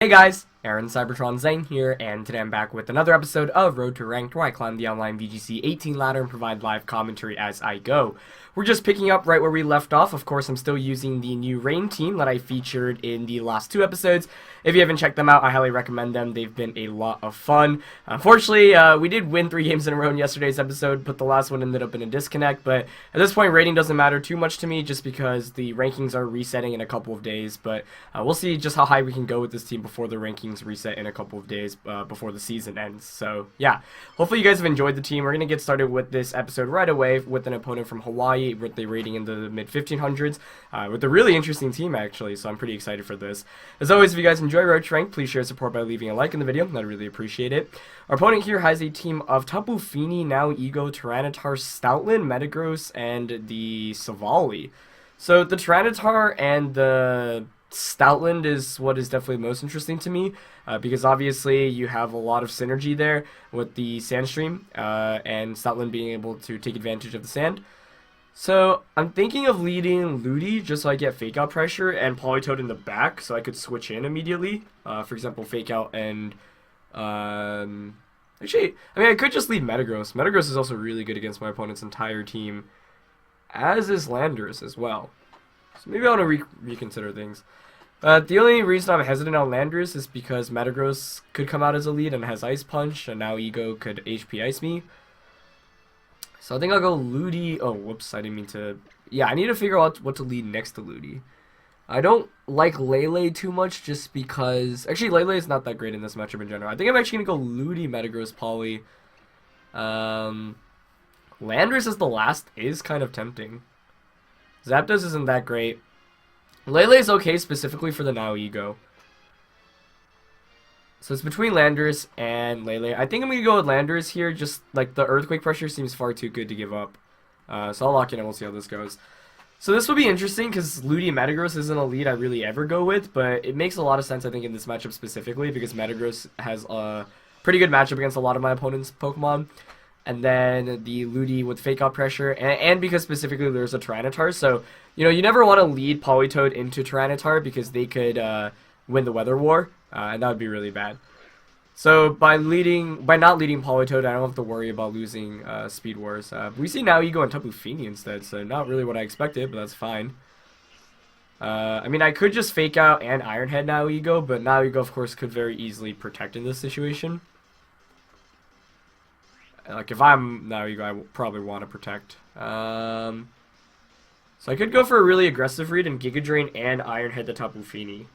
Hey guys, Aaron Cybertron Zane here, and today I'm back with another episode of Road to Ranked, where I climb the online VGC 18 ladder and provide live commentary as I go. We're just picking up right where we left off. Of course, I'm still using the new Rain team that I featured in the last two episodes. If you haven't checked them out, I highly recommend them. They've been a lot of fun. Unfortunately, we did win 3 games in a row in yesterday's episode, but the last one ended up in a disconnect. But at this point, rating doesn't matter too much to me, just because the rankings are resetting in a couple of days. But we'll see just how high we can go with this team before the rankings reset in a couple of days before the season ends. So yeah, hopefully you guys have enjoyed the team. We're going to get started with this episode right away with an opponent from Hawaii with the rating in the mid 1500s with a really interesting team actually, so I'm pretty excited for this. As always, if you guys enjoy Road to Rank, please share support by leaving a like in the video. I'd really appreciate it. Our opponent here has a team of Tapu Fini, Now Ego, Tyranitar, Stoutland, Metagross, and the Savali. So the Tyranitar and the Stoutland is what is definitely most interesting to me, because obviously you have a lot of synergy there with the Sandstream, and Stoutland being able to take advantage of the sand. So I'm thinking of leading Ludi just so I get Fake Out pressure and Politoed in the back so I could switch in immediately. For example, Fake Out and... actually, I mean, I could just lead Metagross. Metagross is also really good against my opponent's entire team, as is Landorus as well. So maybe I want to reconsider things. The only reason I'm hesitant on Landorus is because Metagross could come out as a lead and has Ice Punch, and now Ego could HP Ice me. So I think I'll go Ludi. Oh, whoops, I didn't mean to. Yeah, I need to figure out what to lead next to Ludi. I don't like Lele too much just because... Actually, Lele is not that great in this matchup in general. I think I'm actually going to go Ludi, Metagross, Poly. Landorus as the last is kind of tempting. Zapdos isn't that great. Lele is okay specifically for the Now Ego. So it's between Landorus and Lele. I think I'm going to go with Landorus here. Just like the Earthquake pressure seems far too good to give up. So I'll lock in and we'll see how this goes. So this will be interesting because Ludi Metagross isn't a lead I really ever go with. But it makes a lot of sense I think in this matchup specifically because Metagross has a pretty good matchup against a lot of my opponent's Pokemon. And then the Ludi with Fake Out pressure, and because specifically there's a Tyranitar, so, you know, you never want to lead Politoed into Tyranitar because they could win the Weather War, and that would be really bad. So by not leading Politoed, I don't have to worry about losing Speed Wars. We see Now Ego and Tapu Fini instead, so not really what I expected, but that's fine. I mean, I could just Fake Out and Iron Head Now Ego, but Now Ego, of course, could very easily protect in this situation. Like, if I'm Now Ego, I probably want to protect. So I could go for a really aggressive read and Giga Drain and Iron Head the Tapu Fini.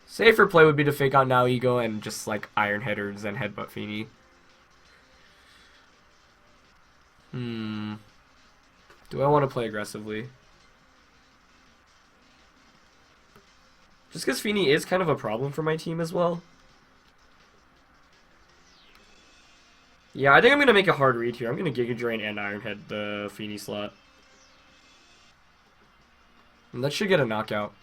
Safer play would be to Fake Out Now Ego and just, like, Iron Head or Zen Headbutt Fini. Do I want to play aggressively? Just because Fini is kind of a problem for my team as well. Yeah, I think I'm going to make a hard read here. I'm going to Giga Drain and Iron Head the Fini slot. And that should get a knockout.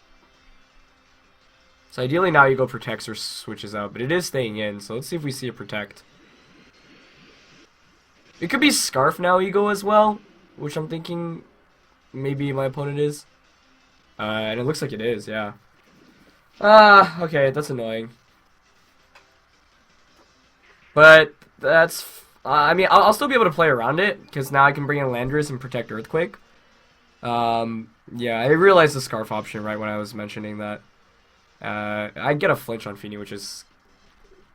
So ideally Now Ego protects or switches out, but it is staying in, so let's see if we see it protect. It could be Scarf Now Ego as well, which I'm thinking maybe my opponent is. And it looks like it is, yeah. Okay, that's annoying. But that's... I mean, I'll still be able to play around it, because now I can bring in Landorus and protect Earthquake. Yeah, I realized the Scarf option right when I was mentioning that. I get a flinch on Fini, which is,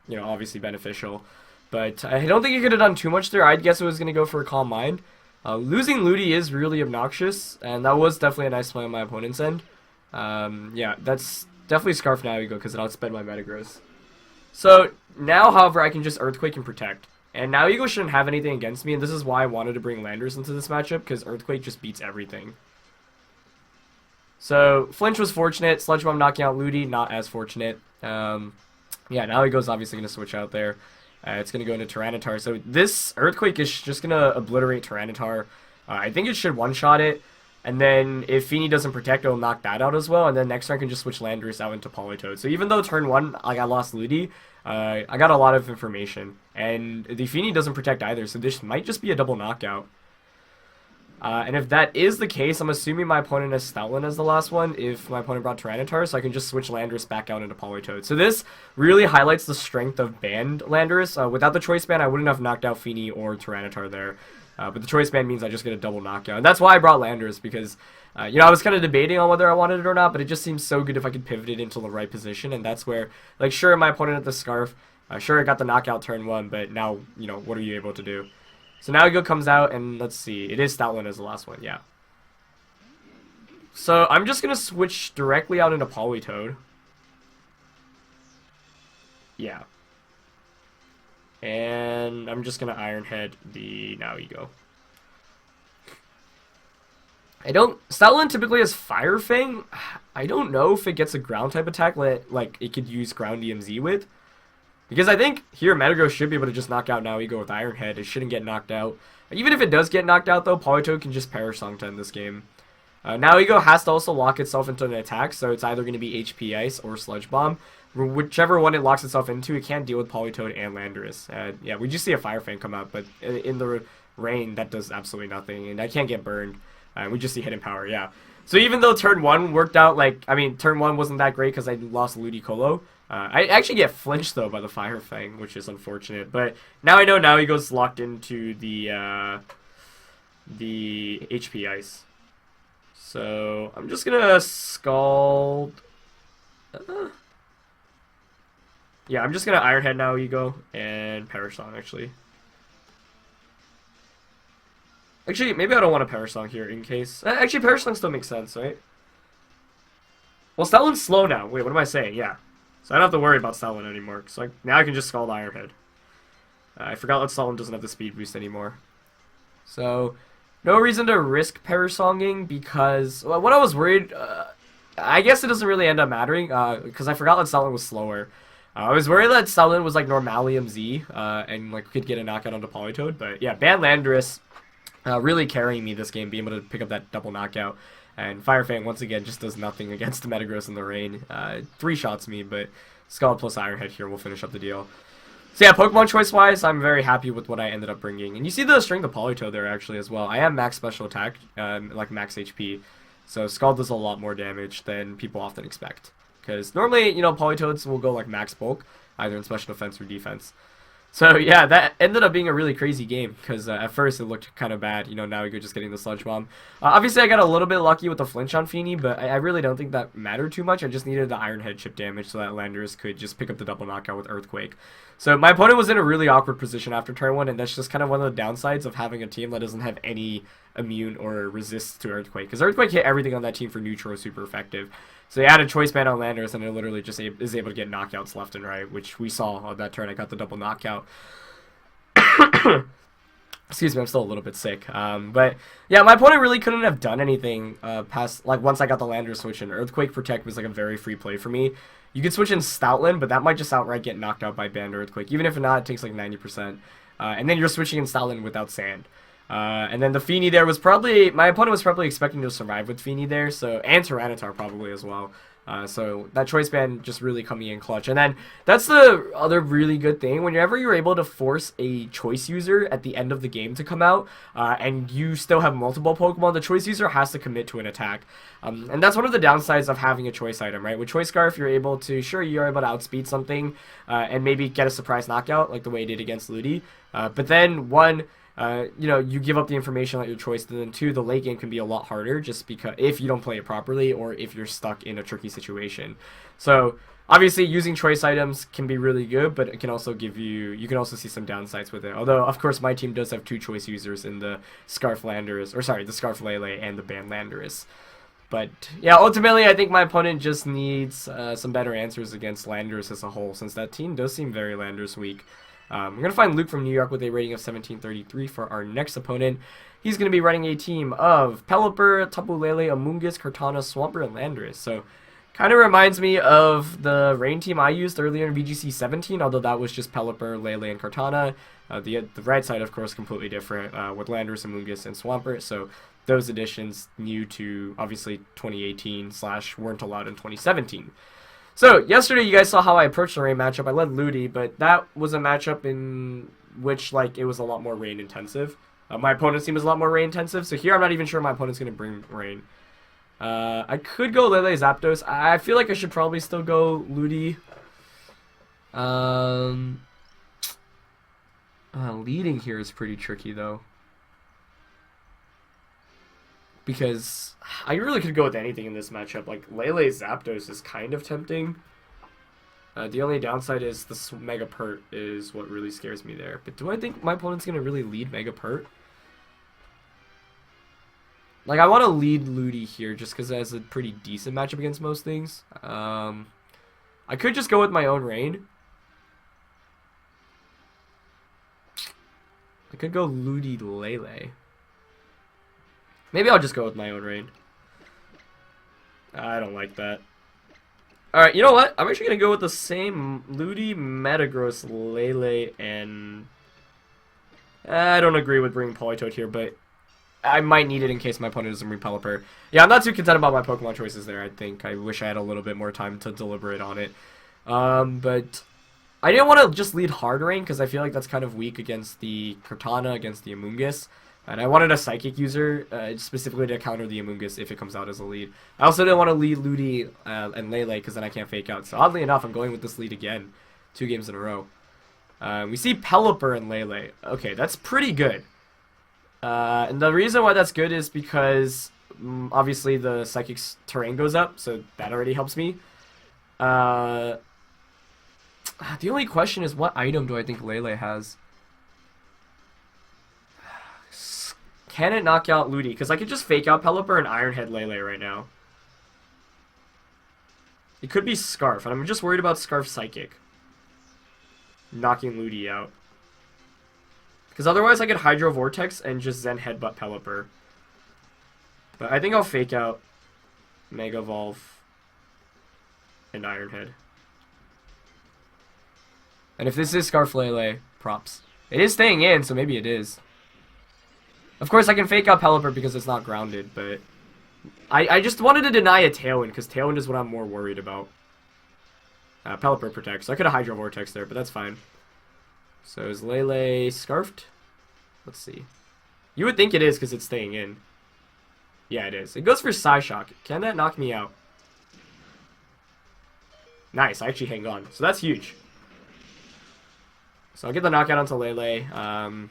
you know, obviously beneficial. But I don't think he could have done too much there. I'd guess it was going to go for a Calm Mind. Losing Ludi is really obnoxious, and that was definitely a nice play on my opponent's end. Yeah, that's definitely Scarf Now Ego, because it outsped my Metagross. So, now, however, I can just Earthquake and protect. And Now Ego shouldn't have anything against me, and this is why I wanted to bring Landorus into this matchup, because Earthquake just beats everything. So, Flinch was fortunate, Sludge Bomb knocking out Ludi, not as fortunate. Yeah, Now Ego's obviously going to switch out there. It's going to go into Tyranitar, so this Earthquake is just going to obliterate Tyranitar. I think it should one-shot it, and then if Fini doesn't protect, it'll knock that out as well, and then next turn I can just switch Landorus out into Politoed. So even though turn 1, like, I lost Ludi, I got a lot of information, and the Fini doesn't protect either, so this might just be a double knockout. And if that is the case, I'm assuming my opponent has Stoutland as the last one if my opponent brought Tyranitar, so I can just switch Landorus back out into Politoed. So this really highlights the strength of banned Landorus. Without the choice ban, I wouldn't have knocked out Feeny or Tyranitar there. But the choice ban means I just get a double knockout. And that's why I brought Landorus, because, I was kind of debating on whether I wanted it or not, but it just seems so good if I could pivot it into the right position. And that's where, like, sure, my opponent had the Scarf. Sure, I got the knockout turn 1, but now, what are you able to do? So now Ego comes out, and let's see. It is Stoutland as the last one, yeah. So I'm just going to switch directly out into Politoed. Yeah. And I'm just going to Iron Head the now Ego. Stoutland typically has Fire Fang. I don't know if it gets a ground type attack like it could use ground DMZ with. Because I think here Metagross should be able to just knock out now Ego with Iron Head. It shouldn't get knocked out. Even if it does get knocked out though, Politoed can just Perish Song to end this game. Now Ego has to also lock itself into an attack, so it's either going to be HP Ice or Sludge Bomb. Whichever one it locks itself into, it can't deal with Politoed and Landorus. Yeah, we just see a Fire Fang come out, but in the rain, that does absolutely nothing, and I can't get burned. We just see Hidden Power, yeah. So even though turn 1 worked out, turn 1 wasn't that great because I lost Ludicolo. I actually get flinched, though, by the Fire Fang, which is unfortunate. But now I know now Ego's locked into the HP Ice. So I'm just going to Scald. Yeah, I'm just going to Iron Head now, Ego, and Perish Song, actually. Actually, maybe I don't want a Perish Song here in case. Actually, Perish Song still makes sense, right? Well, Stoutland's slow now. Wait, what am I saying? Yeah. So I don't have to worry about Stoutland anymore. So now I can just Scald Iron Head. I forgot that Stoutland doesn't have the speed boost anymore. So, no reason to risk Perish Songing because what I was worried, I guess it doesn't really end up mattering because I forgot that Stoutland was slower. I was worried that Stoutland was like Normalium Z and could get a knockout onto Politoed, but yeah, Ban Landorus really carrying me this game, being able to pick up that double knockout. And Fire Fang, once again, just does nothing against the Metagross in the rain. 3-shots me, but Scald plus Iron Head here will finish up the deal. So yeah, Pokemon choice-wise, I'm very happy with what I ended up bringing. And you see the strength of Politoed there, actually, as well. I am max special attack, max HP. So Scald does a lot more damage than people often expect. Because normally, Politoads will go, max bulk, either in special defense or defense. So yeah, that ended up being a really crazy game because at first it looked kind of bad. Now we go just getting the Sludge Bomb. Obviously, I got a little bit lucky with the flinch on Feeny, but I really don't think that mattered too much. I just needed the Iron Head chip damage so that Landorus could just pick up the double knockout with Earthquake. So my opponent was in a really awkward position after turn 1, and that's just kind of one of the downsides of having a team that doesn't have any immune or resist to Earthquake. Because Earthquake hit everything on that team for neutral, super effective. So you add a choice ban on Landorus, and it literally just is able to get knockouts left and right, which we saw on that turn. I got the double knockout. Excuse me, I'm still a little bit sick. But yeah, my opponent really couldn't have done anything past once I got the Landorus switch in. Earthquake Protect was a very free play for me. You could switch in Stoutland, but that might just outright get knocked out by Banned Earthquake. Even if not, it takes 90%. And then you're switching in Stoutland without Sand. And then the Feeny there was probably, my opponent was probably expecting to survive with Feeny there, so, and Tyranitar probably as well. So that choice ban just really coming in clutch. And then that's the other really good thing. Whenever you're able to force a choice user at the end of the game to come out, and you still have multiple Pokemon, the choice user has to commit to an attack. And that's one of the downsides of having a choice item, right? With Choice Scarf, you're able to, sure, you're able to outspeed something, and maybe get a surprise knockout, like the way it did against Ludi. But then, one, you give up the information at your choice, and then 2, the late game can be a lot harder just because if you don't play it properly or if you're stuck in a tricky situation. So obviously using choice items can be really good, but it can also give you can also see some downsides with it. Although of course my team does have 2 choice users in the Scarf Landorus, or sorry, the Scarf Lele and the Ban Landorus. But yeah, ultimately I think my opponent just needs some better answers against Landorus as a whole, since that team does seem very Landorus weak. We're going to find Luke from New York with a rating of 1733 for our next opponent. He's going to be running a team of Pelipper, Tapu Lele, Amoonguss, Kartana, Swampert, and Landorus. So, kind of reminds me of the rain team I used earlier in VGC 17, although that was just Pelipper, Lele, and Kartana. The right side, of course, completely different with Landorus, Amoonguss, and Swampert. So, those additions new to, obviously, 2018 / weren't allowed in 2017. So, yesterday you guys saw how I approached the rain matchup. I led Ludi, but that was a matchup in which, it was a lot more rain intensive. My opponent's team is a lot more rain intensive, so here I'm not even sure my opponent's going to bring rain. I could go Lele Zapdos. I feel like I should probably still go Ludi. Leading here is pretty tricky, though. Because I really could go with anything in this matchup. Like, Lele Zapdos is kind of tempting. The only downside is the Mega Pert is what really scares me there. But do I think my opponent's going to really lead Mega Pert? Like, I want to lead Ludi here just because it has a pretty decent matchup against most things. I could just go with my own rain. I could go Ludi Lele. Maybe I'll just go with my own rain. I don't like that. Alright, you know what? I'm actually going to go with the same Ludi, Metagross, Lele, and... I don't agree with bringing Politoed here, but I might need it in case my opponent doesn't bring Pelipper. Yeah, I'm not too content about my Pokemon choices there, I think. I wish I had a little bit more time to deliberate on it. But I didn't want to just lead Hard Rain, because I feel like that's kind of weak against the Cortana, against the Amoonguss. And I wanted a Psychic user, specifically to counter the Amoonguss if it comes out as a lead. I also didn't want to lead Ludi and Lele, because then I can't fake out. So oddly enough, I'm going with this lead again. 2 games in a row. We see Pelipper and Lele. Okay, that's pretty good. And the reason why that's good is because, obviously, the Psychic's terrain goes up, so that already helps me. The only question is, what item do I think Lele has? Can it knock out Ludi? Because I could just fake out Pelipper and Iron Head Lele right now. It could be Scarf, and I'm just worried about Scarf Psychic knocking Ludi out. Because otherwise I could Hydro Vortex and just Zen Headbutt Pelipper. But I think I'll fake out Mega Evolve and Iron Head. And if this is Scarf Lele, props. It is staying in, so maybe it is. Of course, I can fake out Pelipper because it's not grounded, but I just wanted to deny a Tailwind, because Tailwind is what I'm more worried about. Pelipper protects, so I could have Hydro Vortex there, but that's fine. So is Lele Scarfed? Let's see. You would think it is because it's staying in. Yeah, it is. It goes for Psyshock. Can that knock me out? Nice, I actually hang on. So that's huge. So I'll get the knockout onto Lele.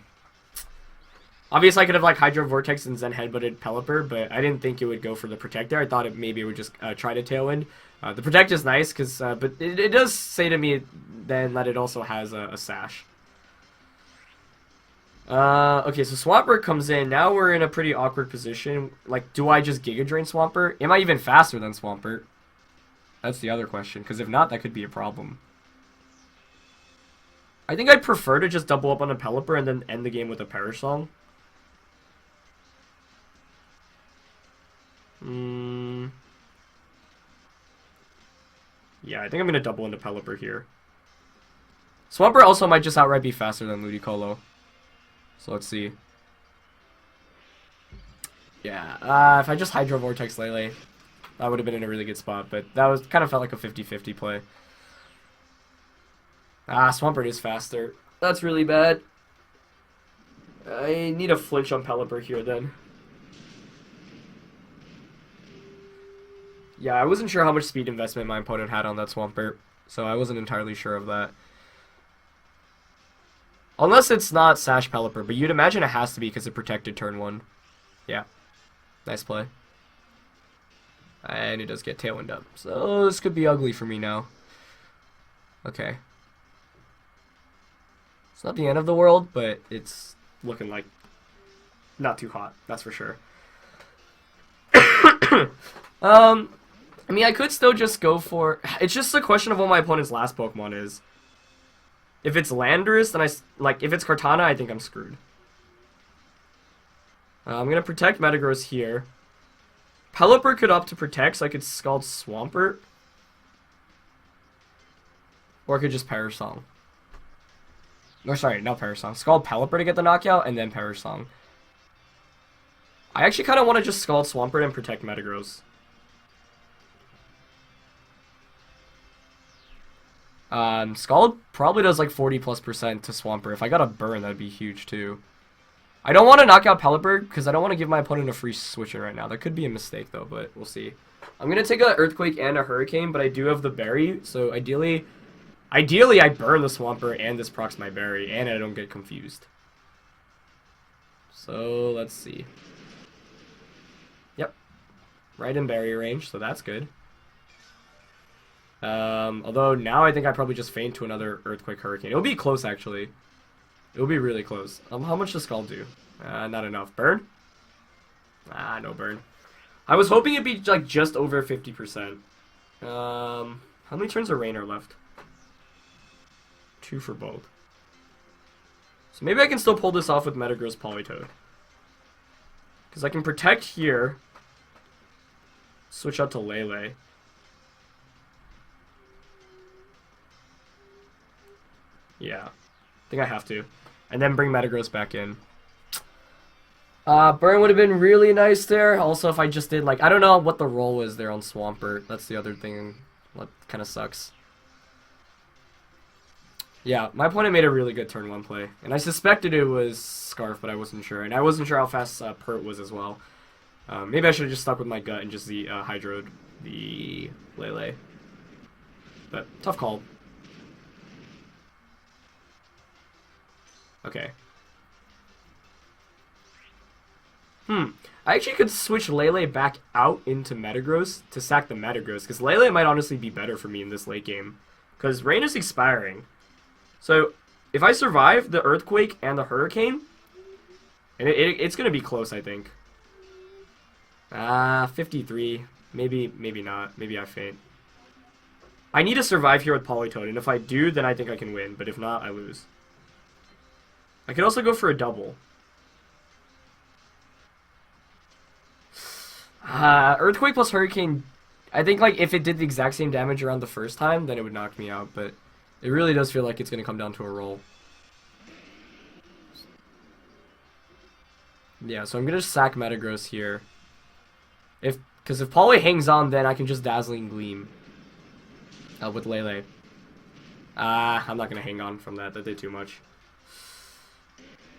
Obviously, I could have like Hydro Vortex and Zen Headbutted Pelipper, but I didn't think it would go for the Protect there. I thought maybe it would just try to Tailwind. The Protect is nice, but it does say to me then that it also has a Sash. Okay, so Swampert comes in. Now we're in a pretty awkward position. Like, do I just Giga Drain Swampert? Am I even faster than Swampert? That's the other question, because if not, that could be a problem. I think I'd prefer to just double up on a Pelipper and then end the game with a Perish Song. Yeah, I think I'm going to double into Pelipper here. Swampert also might just outright be faster than Ludicolo. So let's see. Yeah, if I just Hydro Vortex Lele, that would have been in a really good spot, but that was kind of felt like a 50-50 play. Swampert is faster. That's really bad. I need a flinch on Pelipper here then. Yeah, I wasn't sure how much speed investment my opponent had on that Swampert, so I wasn't entirely sure of that. Unless it's not Sash Pelipper, but you'd imagine it has to be because it protected turn 1. Yeah. Nice play. And it does get Tailwind up. So this could be ugly for me now. Okay. It's not the end of the world, but it's looking like not too hot. That's for sure. I mean, I could still just go for... It's just a question of what my opponent's last Pokemon is. If it's Landorus, then if it's Cortana, I think I'm screwed. I'm going to protect Metagross here. Pelipper could opt to protect, so I could Scald Swampert. Or I could just Perish Song. Or sorry, not Perish Song. Scald Pelipper to get the knockout, and then Perish Song. I actually kind of want to just Scald Swampert and protect Metagross. Scald probably does like 40+% to Swampert. If I got a burn, that'd be huge too. I don't want to knock out Pelipper because I don't want to give my opponent a free switcher right now. That could be a mistake though, but we'll see. I'm gonna take an Earthquake and a Hurricane, but I do have the Berry, so ideally I burn the Swampert and this procs my Berry, and I don't get confused. So let's see. Yep, right in Berry range, so that's good. Although now I think I probably just feint to another Earthquake Hurricane. It'll be close actually. It'll be really close. How much does Skull do? Not enough. Burn? No burn. I was hoping it'd be like just over 50%. How many turns of Rain are left? 2 for both. So maybe I can still pull this off with Metagross Politoed. Because I can protect here. Switch out to Lele. Yeah. I think I have to. And then bring Metagross back in. Burn would have been really nice there. Also, if I just did, like, I don't know what the roll was there on Swampert. That's the other thing that kind of sucks. Yeah, my opponent made a really good turn 1 play. And I suspected it was Scarf, but I wasn't sure. And I wasn't sure how fast Pert was as well. Maybe I should have just stuck with my gut and just the Hydroed the Lele. But, tough call. Okay. I actually could switch Lele back out into Metagross to sack the Metagross, because Lele might honestly be better for me in this late game. Because Rain is expiring. So, if I survive the Earthquake and the Hurricane, and it's going to be close, I think. 53. Maybe not. Maybe I feint. I need to survive here with Politoed, and if I do, then I think I can win. But if not, I lose. I could also go for a double. Earthquake plus Hurricane, I think like if it did the exact same damage around the first time, then it would knock me out, but it really does feel like it's going to come down to a roll. Yeah, so I'm going to sack Metagross here. Because if Poly hangs on, then I can just Dazzling Gleam with Lele. I'm not going to hang on from that. That did too much.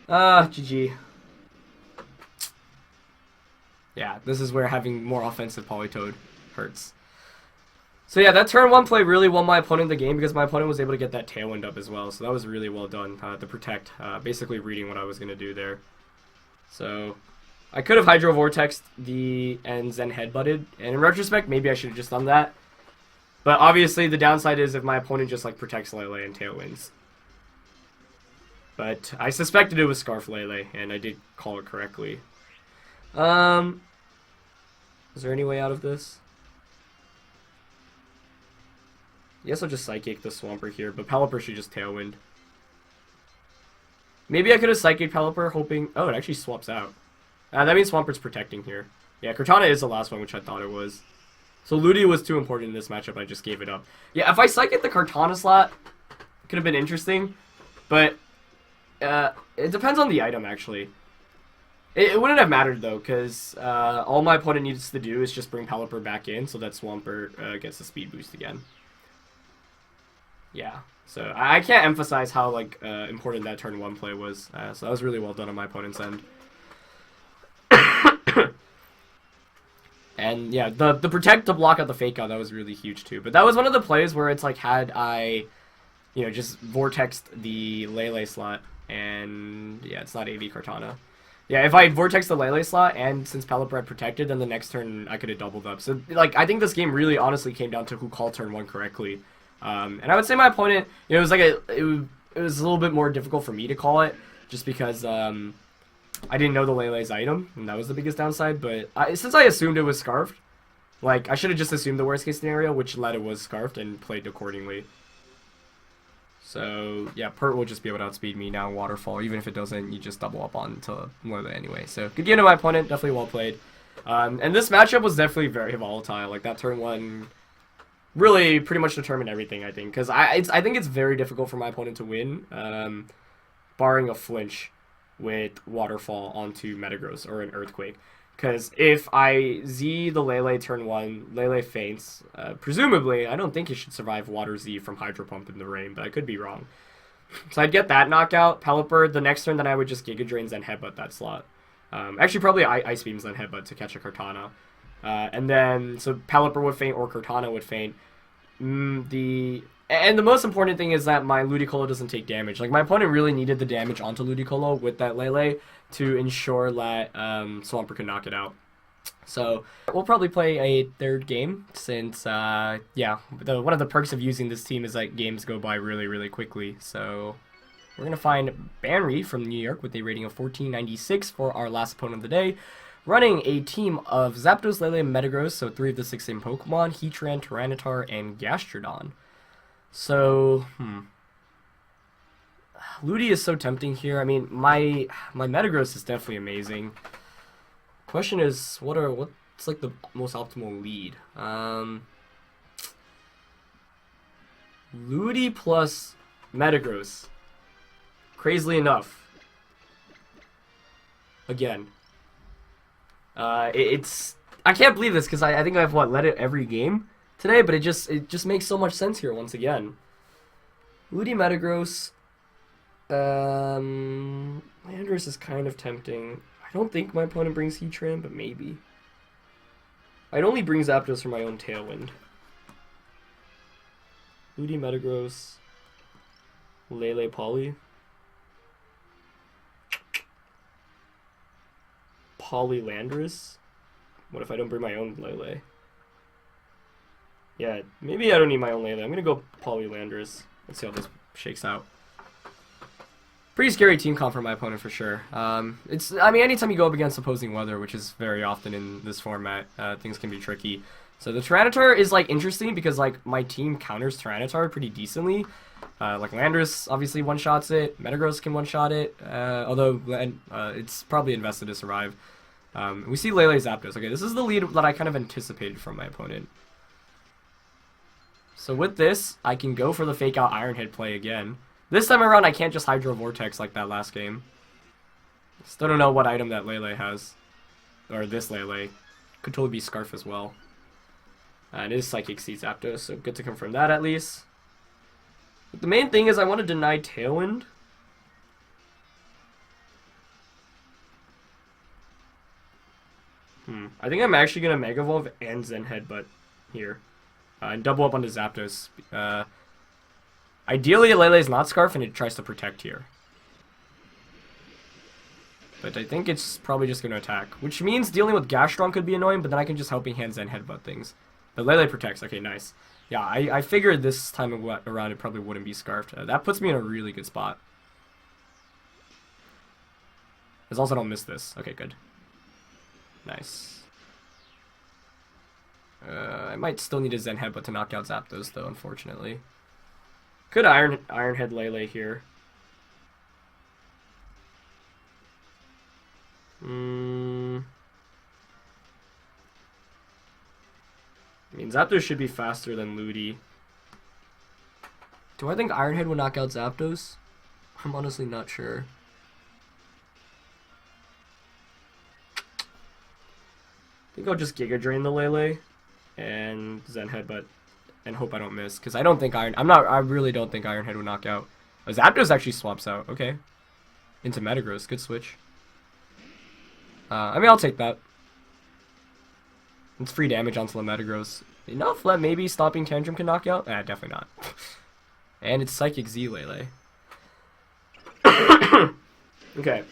GG. Yeah, this is where having more offensive Politoed hurts. So yeah, that turn 1 play really won my opponent the game because my opponent was able to get that Tailwind up as well. So that was really well done to protect, basically reading what I was going to do there. So I could have Hydro Vortexed and Zen Headbutted. And in retrospect, maybe I should have just done that. But obviously the downside is if my opponent just like protects Lele and Tailwinds. But I suspected it was Scarf Lele, and I did call it correctly. Is there any way out of this? Yes, I'll just Psychic the Swampert here, but Pelipper should just Tailwind. Maybe I could have Psychic Pelipper, hoping... Oh, it actually swaps out. That means Swampert's protecting here. Yeah, Cortana is the last one, which I thought it was. So Ludia was too important in this matchup, I just gave it up. Yeah, if I Psychic the Cortana slot, it could have been interesting, but... it depends on the item, actually. It wouldn't have mattered, though, because all my opponent needs to do is just bring Pelipper back in so that Swampert gets the speed boost again. Yeah, so I can't emphasize how like important that turn 1 play was. So that was really well done on my opponent's end. And yeah, the protect to block out the fake out, that was really huge too. But that was one of the plays where it's like had I, just vortexed the Lele slot, and yeah, it's not AV Cortana. Yeah, if I vortex the Lele slot, and since Pelipper had protected, then the next turn I could have doubled up. So, like, I think this game really honestly came down to who called turn 1 correctly. And I would say my opponent, it was like it was a little bit more difficult for me to call it, just because I didn't know the Lele's item, and that was the biggest downside. But since I assumed it was Scarfed, like, I should have just assumed the worst case scenario, which led it was Scarfed, and played accordingly. So, yeah, Pert will just be able to outspeed me now in Waterfall. Even if it doesn't, you just double up on to Lele anyway. So, good game to my opponent. Definitely well played. And this matchup was definitely very volatile. Like, that turn 1 really pretty much determined everything, I think. Because I think it's very difficult for my opponent to win, barring a flinch with Waterfall onto Metagross or an Earthquake. Because if I Z the Lele turn 1, Lele feints. Presumably, I don't think he should survive Water Z from Hydro Pump in the rain, but I could be wrong. So I'd get that knockout. Pelipper, the next turn, then I would just Giga Drains and Headbutt that slot. Actually, probably Ice Beams then Headbutt to catch a Cortana. And then, so Pelipper would faint or Cortana would faint. And the most important thing is that my Ludicolo doesn't take damage. Like, my opponent really needed the damage onto Ludicolo with that Lele to ensure that Swampert could knock it out. So, we'll probably play a third game since, yeah, one of the perks of using this team is that games go by really, really quickly. So, we're going to find Banry from New York with a rating of 1496 for our last opponent of the day. Running a team of Zapdos, Lele, and Metagross, so 3 of the 6 same Pokemon, Heatran, Tyranitar, and Gastrodon. So, Ludi is so tempting here. I mean, my Metagross is definitely amazing. Question is, what's like the most optimal lead? Ludi plus Metagross. Crazily enough. Again. I can't believe this because I think I've led it every game today, but it just makes so much sense here once again. Ludi Metagross. Landorus is kind of tempting. I don't think my opponent brings Heatran, but maybe. I'd only bring Zapdos for my own Tailwind. Ludi Metagross. Lele Poly. Poly Landorus. What if I don't bring my own Lele? Yeah, maybe I don't need my own Lele. I'm gonna go Poly Landorus. Let's see how this shakes out. Pretty scary team comp for my opponent for sure. I mean, anytime you go up against opposing weather, which is very often in this format, things can be tricky. So the Tyranitar is like interesting because like my team counters Tyranitar pretty decently. Like Landorus obviously one-shots it, Metagross can one-shot it, although it's probably invested to survive. We see Lele Zapdos. Okay, this is the lead that I kind of anticipated from my opponent. So with this, I can go for the fake out Iron Head play again. This time around, I can't just Hydro Vortex like that last game. Still don't know what item that Lele has. Or this Lele. Could totally be Scarf as well. And it is Psychic Seed Zapdos, so good to confirm that at least. But the main thing is I want to deny Tailwind. I think I'm actually going to Mega Evolve and Zen Headbutt here. And double up onto Zapdos. Ideally, Lele is not Scarf and it tries to protect here. But I think it's probably just going to attack. Which means dealing with Gastrodon could be annoying, but then I can just Helping Hand Zen Headbutt things. But Lele protects. Okay, nice. Yeah, I figured this time around it probably wouldn't be Scarfed. That puts me in a really good spot. As also don't miss this. Okay, good. Nice. I might still need a Zen Headbutt to knock out Zapdos, though, unfortunately. Could Iron Head Lele here. I mean, Zapdos should be faster than Ludi. Do I think Iron Head would knock out Zapdos? I'm honestly not sure. I think I'll just Giga Drain the Lele and Zen Headbutt and hope I don't miss, because I really don't think Iron Head would knock out. Zapdos actually swaps out. Okay. Into Metagross. Good switch. I mean, I'll take that. It's free damage onto the Metagross. Enough that maybe Stomping Tantrum can knock out? Definitely not. And it's Psychic Z Lele. Okay.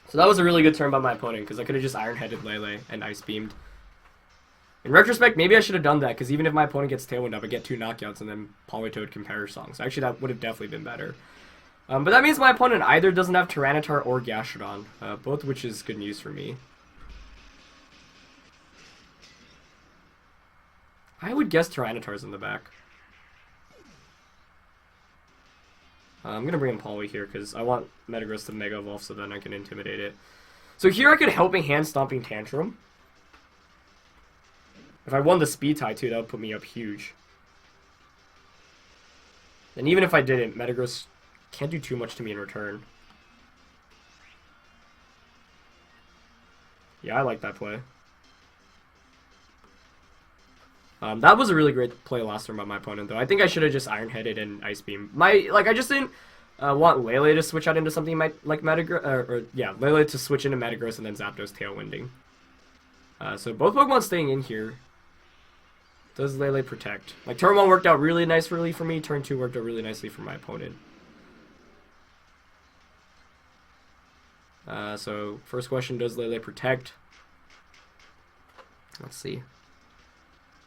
So that was a really good turn by my opponent, because I could have just Iron Headed Lele and Ice Beamed. In retrospect, maybe I should have done that, because even if my opponent gets Tailwind up, I get 2 knockouts, and then Politoed can Perish Song. So actually, that would have definitely been better. But that means my opponent either doesn't have Tyranitar or Gastrodon, both which is good news for me. I would guess Tyranitar's in the back. I'm going to bring in Poly here, because I want Metagross to Mega Evolve so then I can Intimidate it. So here I could Helping Hand Stomping Tantrum. If I won the Speed tie too, that would put me up huge. And even if I didn't, Metagross can't do too much to me in return. Yeah, I like that play. That was a really great play last turn by my opponent, though. I think I should have just Iron Headed and Ice Beam. I just didn't want Lele to switch out into something like Metagross, yeah, Lele to switch into Metagross and then Zapdos Tailwinding. So both Pokemon staying in here. Does Lele protect? Like, turn 1 worked out really nicely for me, turn 2 worked out really nicely for my opponent. So, first question, does Lele protect? Let's see.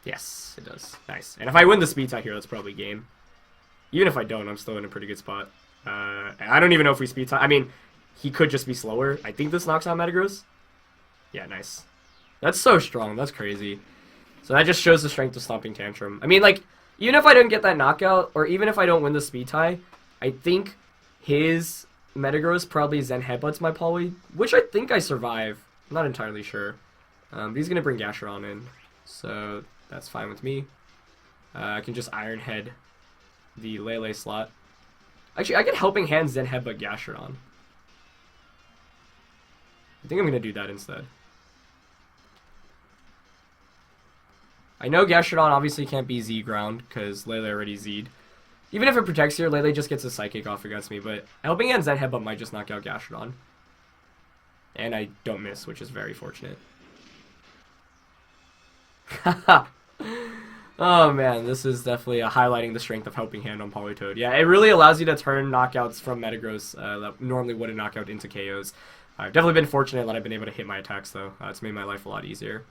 Yes, it does. Nice. And if I win the speed tie here, that's probably game. Even if I don't, I'm still in a pretty good spot. I don't even know if we speed tie. I mean, he could just be slower. I think this knocks out Metagross. Yeah, nice. That's so strong. That's crazy. So that just shows the strength of Stomping Tantrum. I mean, like, even if I don't get that knockout, or even if I don't win the speed tie, I think his Metagross probably Zen Headbutts my Poly, which I think I survive. I'm not entirely sure. But he's going to bring Gasheron in, so that's fine with me. I can just Iron Head the Lele slot. Actually, I can Helping Hand Zen Headbutt Gasheron. I think I'm going to do that instead. I know Gasheron obviously can't be Z-Ground, because Lele already Z'd. Even if it protects here, Lele just gets a Psychic off against me, but Helping Hand Zen Headbutt might just knock out Gasheron. And I don't miss, which is very fortunate. Oh man, this is definitely highlighting the strength of Helping Hand on Politoed. Yeah, it really allows you to turn knockouts from Metagross that normally wouldn't knock out into KOs. I've definitely been fortunate that I've been able to hit my attacks, though. It's made my life a lot easier.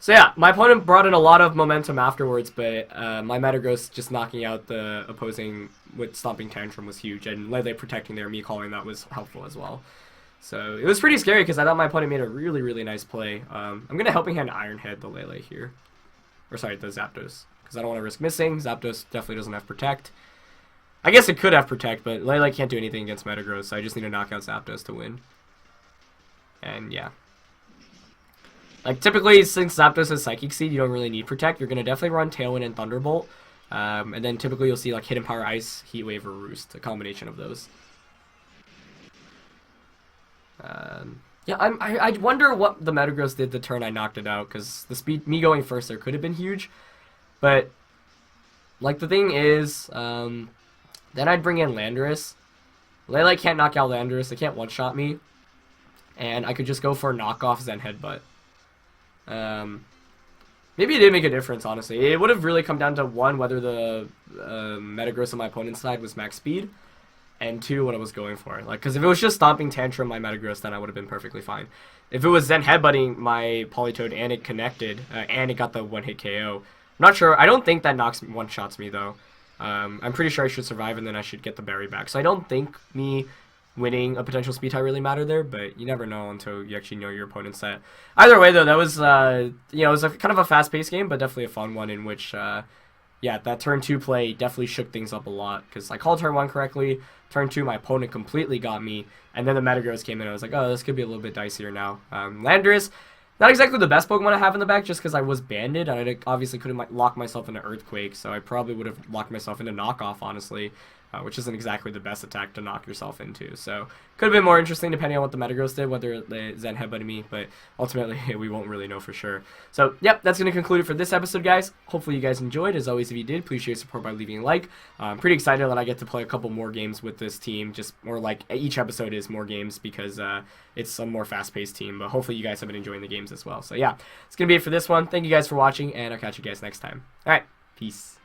So yeah, my opponent brought in a lot of momentum afterwards, but my Metagross just knocking out the opposing with Stomping Tantrum was huge, and Lele protecting there, me calling that was helpful as well. So it was pretty scary because I thought my opponent made a really, really nice play. I'm going to Helping Hand Iron Head the Lele here. Or sorry, the Zapdos, because I don't want to risk missing. Zapdos definitely doesn't have Protect. I guess it could have Protect, but Lele can't do anything against Metagross, so I just need to knock out Zapdos to win. And yeah. Like, typically, since Zapdos has Psychic Seed, you don't really need Protect. You're going to definitely run Tailwind and Thunderbolt. And then typically you'll see, like, Hidden Power Ice, Heat Wave, or Roost. A combination of those. Yeah, I wonder what the Metagross did the turn I knocked it out, because the speed, me going first there could have been huge. But, like, the thing is, then I'd bring in Landorus. Lele can't knock out Landorus, they can't one-shot me. And I could just go for a knockoff Zen Headbutt. Maybe it did make a difference, honestly. It would have really come down to, one, whether the Metagross on my opponent's side was max speed, and 2, what I was going for. Like, because if it was just Stomping Tantrum my Metagross, then I would have been perfectly fine. If it was Zen Headbutting my Politoed and it connected, and it got the one-hit KO, I'm not sure. I don't think that one-shots me, though. I'm pretty sure I should survive, and then I should get the berry back. So I don't think me winning a potential speed tie really mattered there, but you never know until you actually know your opponent's set. Either way, though, that was, you know, it was kind of a fast-paced game, but definitely a fun one in which, yeah, that turn 2 play definitely shook things up a lot, because I called turn 1 correctly, turn 2 my opponent completely got me, and then the Metagross came in, and I was like, oh, this could be a little bit dicier now. Landorus, not exactly the best Pokemon I have in the back, just because I was banded, and I obviously couldn't lock myself into Earthquake, so I probably would have locked myself into Knockoff, honestly, which isn't exactly the best attack to knock yourself into. So could have been more interesting depending on what the Metagross did, whether they Zen Headbutted me, but ultimately we won't really know for sure. So yep, that's going to conclude it for this episode, guys. Hopefully you guys enjoyed. As always, if you did, please show your support by leaving a like. I'm pretty excited that I get to play a couple more games with this team, just more like each episode is more games because it's a more fast-paced team, but hopefully you guys have been enjoying the games as well. So yeah, it's going to be it for this one. Thank you guys for watching, and I'll catch you guys next time. Alright, peace.